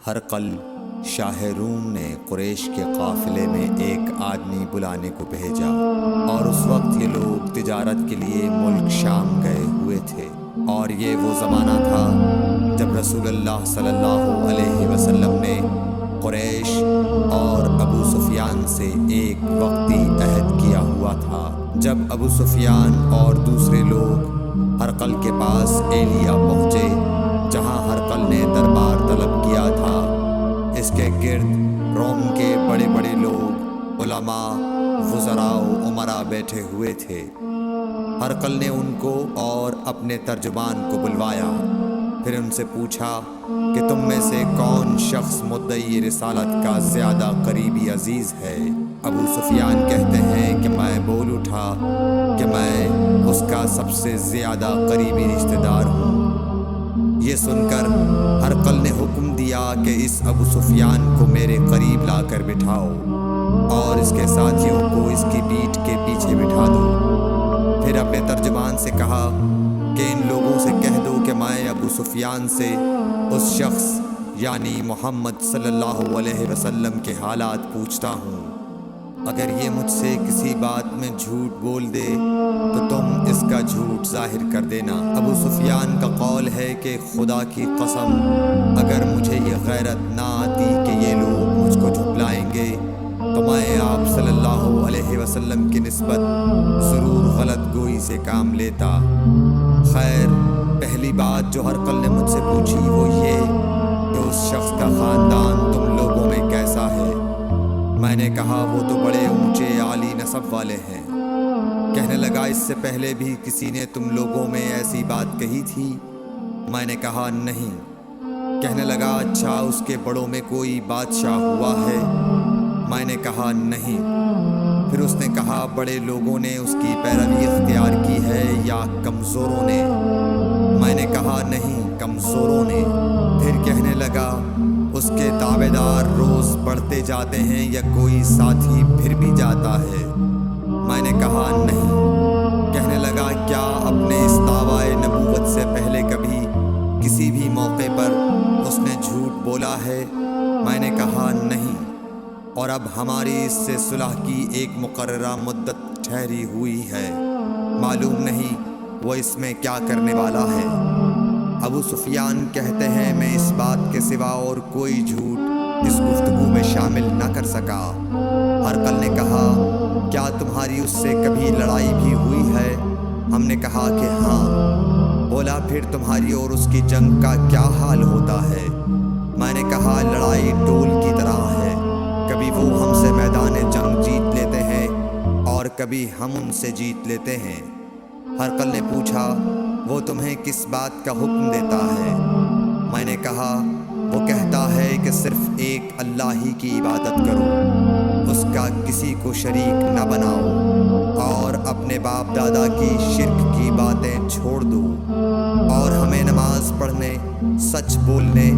ہرقل شاہ روم نے قریش کے قافلے میں ایک آدمی بلانے کو بھیجا، اور اس وقت یہ لوگ تجارت کے لیے ملک شام گئے ہوئے تھے، اور یہ وہ زمانہ تھا جب رسول اللہ صلی اللہ علیہ وسلم نے قریش اور ابو سفیان سے ایک وقتی عہد کیا ہوا تھا۔ جب ابو سفیان اور دوسرے لوگ ہرقل کے پاس ایلیا پہنچے، جہاں ہرقل نے دربار طلب کیا تھا، اس کے گرد روم کے بڑے بڑے لوگ، علماء، وزراء و امراء بیٹھے ہوئے تھے۔ ہرقل نے ان کو اور اپنے ترجمان کو بلوایا، پھر ان سے پوچھا کہ تم میں سے کون شخص مدعی رسالت کا زیادہ قریبی عزیز ہے؟ ابو سفیان کہتے ہیں کہ میں بول اٹھا کہ میں اس کا سب سے زیادہ قریبی رشتہ دار ہوں۔ یہ سن کر ہرقل نے حکم دیا کہ اس ابو سفیان کو میرے قریب لا کر بٹھاؤ، اور اس کے ساتھیوں کو اس کی پیٹھ کے پیچھے بٹھا دو۔ پھر اپنے ترجمان سے کہا کہ ان لوگوں سے کہہ دو کہ میں ابو سفیان سے اس شخص یعنی محمد صلی اللہ علیہ وسلم کے حالات پوچھتا ہوں۔ اگر یہ مجھ سے کسی بات میں جھوٹ بول دے تو تم اس کا جھوٹ ظاہر کر دینا۔ ابو سفیان کا قول ہے کہ خدا کی قسم، اگر مجھے یہ غیرت نہ آتی کہ یہ لوگ مجھ کو جھٹلائیں گے تو میں آپ صلی اللہ علیہ وسلم کی نسبت ضرور غلط گوئی سے کام لیتا۔ خیر، پہلی بات جو ہرقل نے مجھ سے پوچھی وہ یہ کہ اس شخص کا خاندان تم لوگوں میں کیسا ہے؟ میں نے کہا وہ تو بڑے اونچے عالی نسب والے ہیں۔ کہنے لگا اس سے پہلے بھی کسی نے تم لوگوں میں ایسی بات کہی تھی؟ میں نے کہا نہیں۔ کہنے لگا اچھا اس کے بڑوں میں کوئی بادشاہ ہوا ہے؟ میں نے کہا نہیں۔ پھر اس نے کہا بڑے لوگوں نے اس کی پیروی اختیار کی ہے یا کمزوروں نے؟ میں نے کہا نہیں، کمزوروں نے۔ پھر کہنے لگا اس کے دعوے دار روز بڑھتے جاتے ہیں یا کوئی ساتھی پھر بھی جاتا ہے؟ میں نے کہا نہیں۔ کہنے لگا کیا اپنے اس دعوی نبوت سے پہلے کبھی کسی بھی موقع پر اس نے جھوٹ بولا ہے؟ میں نے کہا نہیں، اور اب ہماری اس سے صلح کی ایک مقررہ مدت ٹھہری ہوئی ہے، معلوم نہیں وہ اس میں کیا کرنے والا ہے۔ ابو سفیان کہتے ہیں میں اس بات کے سوا اور کوئی جھوٹ اس گفتگو میں شامل نہ کر سکا۔ ہرقل نے کہا کیا تمہاری اس سے کبھی لڑائی بھی ہوئی ہے؟ ہم نے کہا کہ ہاں۔ بولا پھر تمہاری اور اس کی جنگ کا کیا حال ہوتا ہے؟ میں نے کہا لڑائی ڈول کی طرح ہے، کبھی وہ ہم سے میدان جنگ جیت لیتے ہیں اور کبھی ہم ان سے جیت لیتے ہیں۔ ہرقل نے پوچھا وہ تمہیں کس بات کا حکم دیتا ہے؟ میں نے کہا وہ کہتا ہے کہ صرف ایک اللہ ہی کی عبادت کرو، اس کا کسی کو شریک نہ بناؤ، اور اپنے باپ دادا کی شرک کی باتیں چھوڑ دو، اور ہمیں نماز پڑھنے، سچ بولنے،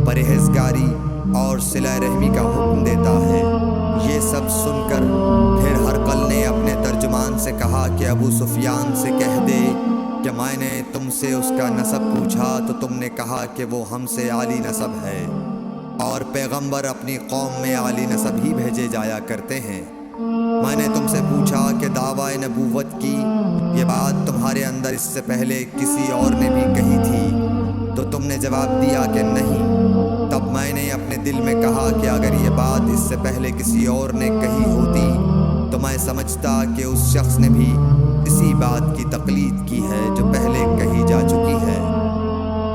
پرہیزگاری اور صلہ رحمی کا حکم دیتا ہے۔ یہ سب سن کر پھر ہرقل نے اپنے ترجمان سے کہا کہ ابو سفیان سے کہہ دے کہ میں نے تم سے اس کا نسب پوچھا تو تم نے کہا کہ وہ ہم سے عالی نسب ہے، اور پیغمبر اپنی قوم میں عالی نسب ہی بھیجے جایا کرتے ہیں۔ میں نے تم سے پوچھا کہ دعوی نبوت کی یہ بات تمہارے اندر اس سے پہلے کسی اور نے بھی کہی تھی؟ تو تم نے جواب دیا کہ نہیں۔ تب میں نے اپنے دل میں کہا کہ اگر یہ بات اس سے پہلے کسی اور نے کہی ہوتی تو میں سمجھتا کہ اس شخص نے بھی اسی بات کی تقلید کی ہے جو پہلے کہی جا چکی ہے۔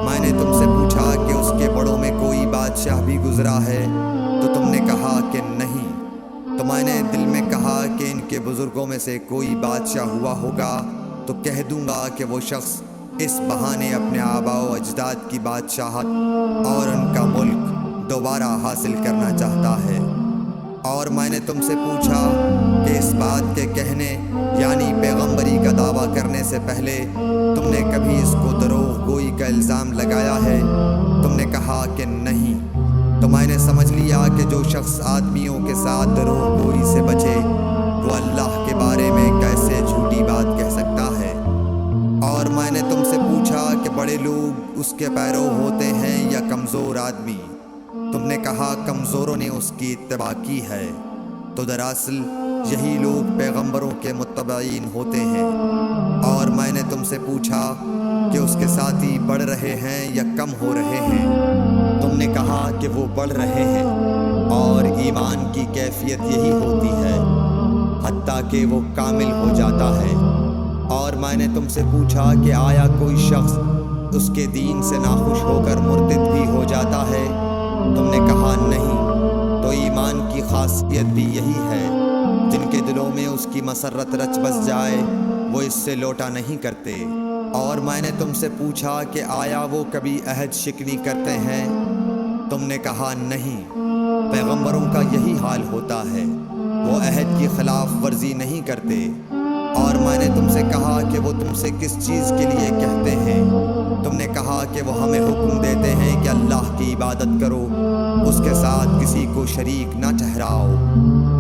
میں نے تم سے پوچھا کہ اس کے بڑوں میں کوئی بادشاہ بھی گزرا ہے تو تم نے کہا کہ نہیں۔ تو میں نے دل میں کہا کہ ان کے بزرگوں میں سے کوئی بادشاہ ہوا ہوگا تو کہہ دوں گا کہ وہ شخص اس بہانے اپنے آباء و اجداد کی بادشاہت اور ان کا ملک دوبارہ حاصل کرنا چاہتا ہے۔ اور میں نے تم سے پوچھا کہ اس بات کے کہنے یعنی پیغمبری کا دعویٰ کرنے سے پہلے تم نے کبھی اس کو دروغ گوئی کا الزام لگایا ہے؟ تم نے کہا کہ نہیں۔ تو میں نے سمجھ لیا کہ جو شخص آدمیوں کے ساتھ دروغ گوئی سے بچے وہ اللہ کے بارے میں کیسے جھوٹی بات کہہ سکتا ہے۔ اور میں نے تم سے پوچھا کہ بڑے لوگ اس کے پیرو ہوتے ہیں یا کمزور آدمی؟ تم نے کہا کمزوروں نے اس کی اتباع کی ہے، تو دراصل یہی لوگ پیغمبروں کے متبعین ہوتے ہیں۔ اور میں نے تم سے پوچھا کہ اس کے ساتھی بڑھ رہے ہیں یا کم ہو رہے ہیں، تم نے کہا کہ وہ بڑھ رہے ہیں، اور ایمان کی کیفیت یہی ہوتی ہے حتیٰ کہ وہ کامل ہو جاتا ہے۔ اور میں نے تم سے پوچھا کہ آیا کوئی شخص اس کے دین سے ناخوش ہو کر مرتد بھی ہو جاتا ہے، تم نے کہا نہیں۔ تو ایمان کی خاصیت بھی یہی ہے، جن کے دلوں میں اس کی مسرت رچ بس جائے وہ اس سے لوٹا نہیں کرتے۔ اور میں نے تم سے پوچھا کہ آیا وہ کبھی عہد شکنی کرتے ہیں، تم نے کہا نہیں۔ پیغمبروں کا یہی حال ہوتا ہے، وہ عہد کی خلاف ورزی نہیں کرتے۔ اور میں نے تم سے کہا کہ وہ تم سے کس چیز کے لیے کہتے ہیں، تم نے کہا کہ وہ ہمیں حکم دیتے ہیں کہ اللہ کی عبادت کرو، اس کے ساتھ کسی کو شریک نہ ٹھہراؤ،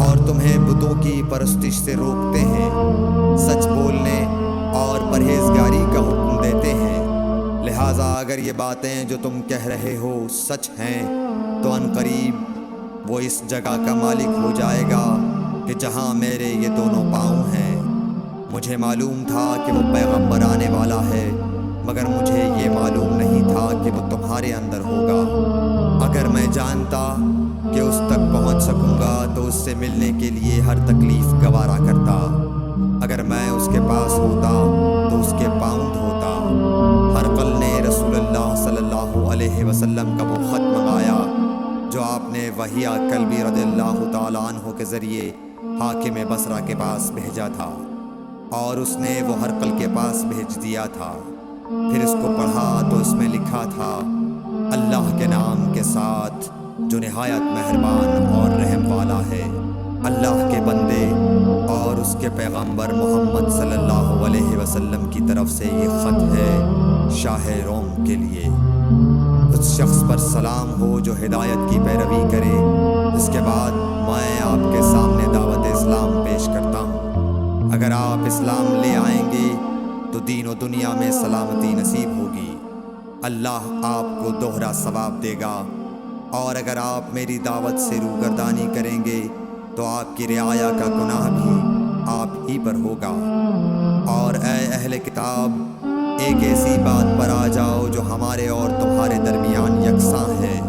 اور تمہیں بتوں کی پرستش سے روکتے ہیں، سچ بولنے اور پرہیزگاری کا حکم دیتے ہیں۔ لہٰذا اگر یہ باتیں جو تم کہہ رہے ہو سچ ہیں تو عنقریب وہ اس جگہ کا مالک ہو جائے گا کہ جہاں میرے یہ دونوں پاؤں ہیں۔ مجھے معلوم تھا کہ وہ پیغمبر آنے والا ہے، مگر مجھے یہ معلوم نہیں تھا کہ وہ تمہارے اندر ہوگا۔ اگر میں جانتا کہ اس تک پہنچ سکوں گا تو اس سے ملنے کے لیے ہر تکلیف گوارا کرتا۔ اگر میں اس کے پاس ہوتا تو اس کے پاؤں دھوتا۔ ہرقل نے رسول اللہ صلی اللہ علیہ وسلم کا وہ خط منگایا جو آپ نے وحیہ کلبی رضی اللہ تعالیٰ عنہ کے ذریعے حاکم بصرہ کے پاس بھیجا تھا، اور اس نے وہ ہرقل کے پاس بھیج دیا تھا۔ پھر اس کو پڑھا تو اس میں لکھا تھا، اللہ کے نام کے ساتھ جو نہایت مہربان اور رحم والا ہے۔ اللہ کے بندے اور اس کے پیغمبر محمد صلی اللہ علیہ وسلم کی طرف سے یہ خط ہے شاہ روم کے لیے۔ اس شخص پر سلام ہو جو ہدایت کی پیروی کرے۔ اس کے بعد میں آپ کے سامنے دعوت اسلام پیش کرتا ہوں۔ اگر آپ اسلام لے آئیں گے تو دین و دنیا میں سلامتی نصیب ہوگی، اللہ آپ کو دوہرا ثواب دے گا۔ اور اگر آپ میری دعوت سے روگردانی کریں گے تو آپ کی رعایا کا گناہ بھی آپ ہی پر ہوگا۔ اور اے اہل کتاب، ایک ایسی بات پر آ جاؤ جو ہمارے اور تمہارے درمیان یکساں ہے،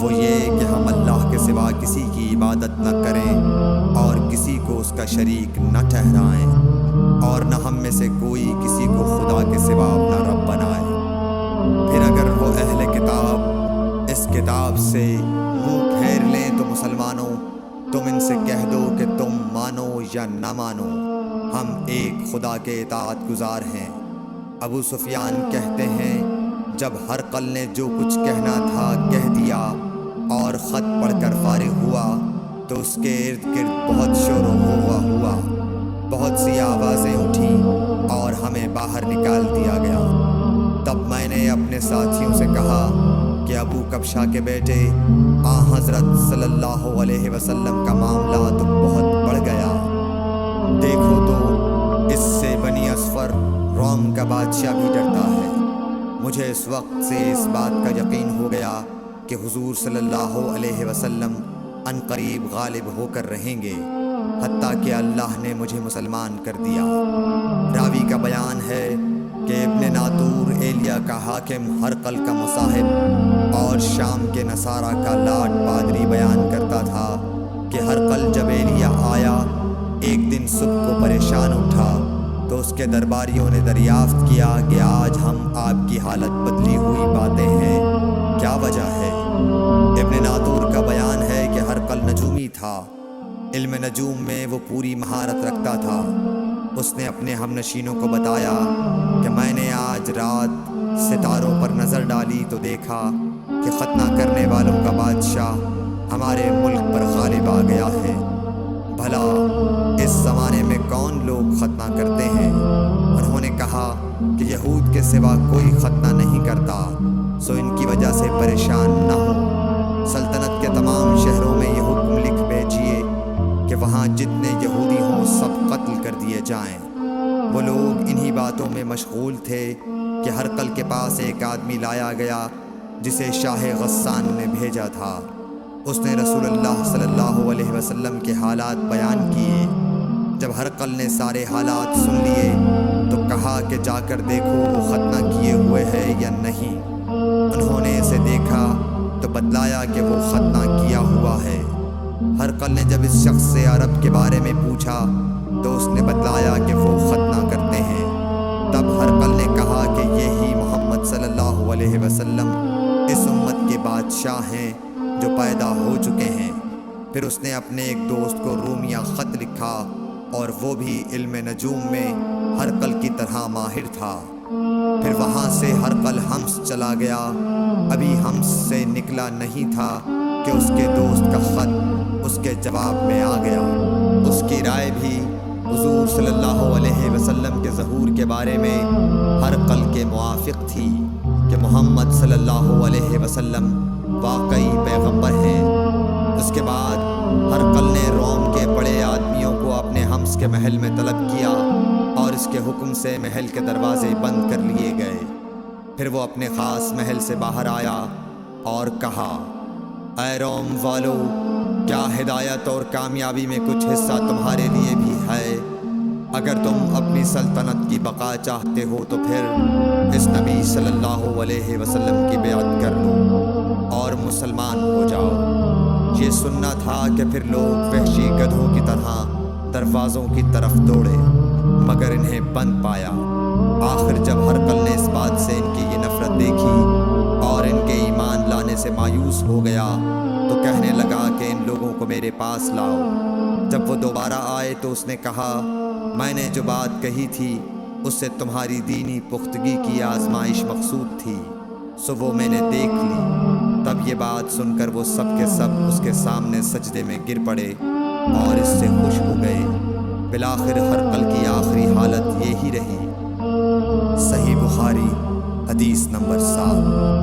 وہ یہ کہ ہم اللہ کے سوا کسی کی عبادت نہ کریں اور کسی کو اس کا شریک نہ ٹھہرائیں، اور نہ ہم میں سے کوئی کسی کو خدا کے سوا اپنا رب بنائے۔ پھر اگر وہ اہل کتاب اس کتاب سے منہ پھیر لیں تو مسلمانوں، تم ان سے کہہ دو کہ تم مانو یا نہ مانو، ہم ایک خدا کے اطاعت گزار ہیں۔ ابو سفیان کہتے ہیں، جب ہرقل نے جو کچھ کہنا تھا کہہ دیا اور خط پڑھ کر فارغ ہوا تو اس کے ارد گرد بہت شور و غوغا ہوا، بہت سی آوازیں اٹھیں اور ہمیں باہر نکال دیا گیا۔ تب میں نے اپنے ساتھیوں سے کہا کہ ابو کبشہ کے بیٹے حضرت صلی اللہ علیہ وسلم کا معاملہ تو بہت بڑھ گیا، دیکھو تو اس سے بنی اصفر روم کا بادشاہ بھی ڈرتا ہے۔ مجھے اس وقت سے اس بات کا یقین ہو گیا کہ حضور صلی اللہ علیہ وسلم عنقریب غالب ہو کر رہیں گے، حتیٰ کہ اللہ نے مجھے مسلمان کر دیا۔ راوی کا بیان ہے کہ ابن ناطور ایلیا کا حاکم ہرقل کا مصاحب اور شام کے نصارہ کا لاٹ پادری بیان کرتا تھا کہ ہرقل جب ایلیا آیا ایک دن صبح کو پریشان اٹھا تو اس کے درباریوں نے دریافت کیا کہ آج ہم آپ کی حالت بدلی ہوئی پاتے ہیں، کیا وجہ ہے؟ ابن ناطور کا بیان ہے کہ ہرقل نجومی تھا، علم نجوم میں وہ پوری مہارت رکھتا تھا۔ اس نے اپنے ہم نشینوں کو بتایا کہ میں نے آج رات ستاروں پر نظر ڈالی تو دیکھا کہ ختنہ کرنے والوں کا بادشاہ ہمارے ملک پر غالب آ گیا ہے۔ بھلا اس زمانے میں کون لوگ ختنہ کرتے ہیں؟ انہوں نے کہا کہ یہود کے سوا کوئی ختنہ نہیں کرتا، سو ان کی وجہ سے پریشان نہ ہو۔ سلطنت کے تمام شہروں میں یہ حکم لکھ بھیجیے کہ وہاں جتنے یہودی ہوں سب قتل کر دیے جائیں۔ وہ لوگ انہی باتوں میں مشغول تھے کہ ہرقل کے پاس ایک آدمی لایا گیا جسے شاہ غسان نے بھیجا تھا۔ اس نے رسول اللہ صلی اللہ علیہ وسلم کے حالات بیان کیے۔ جب ہرقل نے سارے حالات سن لیے تو کہا کہ جا کر دیکھو وہ ختنہ کیے ہوئے ہے یا نہیں۔ انہوں نے اسے دیکھا تو بتلایا کہ وہ ختنہ کیا ہوا ہے۔ ہرقل نے جب اس شخص سے عرب کے بارے میں پوچھا تو اس نے بتلایا کہ وہ ختنہ کرتے ہیں۔ تب ہرقل نے کہا کہ یہی محمد صلی اللہ علیہ وسلم اس امت کے بادشاہ ہیں جو پیدا ہو چکے ہیں۔ پھر اس نے اپنے ایک دوست کو رومیہ خط لکھا، اور وہ بھی علم نجوم میں ہرقل کی طرح ماہر تھا۔ پھر وہاں سے ہرقل حمص چلا گیا۔ ابھی حمص سے نکلا نہیں تھا کہ اس کے دوست کا خط اس کے جواب میں آ گیا۔ اس کی رائے بھی حضور صلی اللہ علیہ وسلم کے ظہور کے بارے میں ہرقل کے موافق تھی کہ محمد صلی اللہ علیہ وسلم واقعی پیغمبر ہیں۔ اس کے بعد ہرقل نے روم کے بڑے آدمیوں کو اپنے حمص کے محل میں طلب کیا، اور اس کے حکم سے محل کے دروازے بند کر لیے گئے۔ پھر وہ اپنے خاص محل سے باہر آیا اور کہا، اے روم والو، کیا ہدایت اور کامیابی میں کچھ حصہ تمہارے لیے بھی ہے؟ اگر تم اپنی سلطنت کی بقا چاہتے ہو تو پھر اس نبی صلی اللہ علیہ وسلم کی بیعت کر لو اور مسلمان ہو جاؤ۔ یہ سننا تھا کہ پھر لوگ وحشی گدھوں کی طرح دروازوں کی طرف دوڑے، مگر انہیں بند پایا۔ آخر جب ہرقل نے اس بات سے ان کی یہ نفرت دیکھی اور ان کے ایمان لانے سے مایوس ہو گیا تو کہنے لگا کہ ان لوگوں کو میرے پاس لاؤ۔ جب وہ دوبارہ آئے تو اس نے کہا، میں نے جو بات کہی تھی اس سے تمہاری دینی پختگی کی آزمائش مقصود تھی، سو وہ میں نے دیکھ لی۔ تب یہ بات سن کر وہ سب کے سب اس کے سامنے سجدے میں گر پڑے اور اس سے خوش ہو گئے۔ بالآخر ہرقل کی آخری حالت یہی رہی۔ صحیح بخاری حدیث نمبر 7۔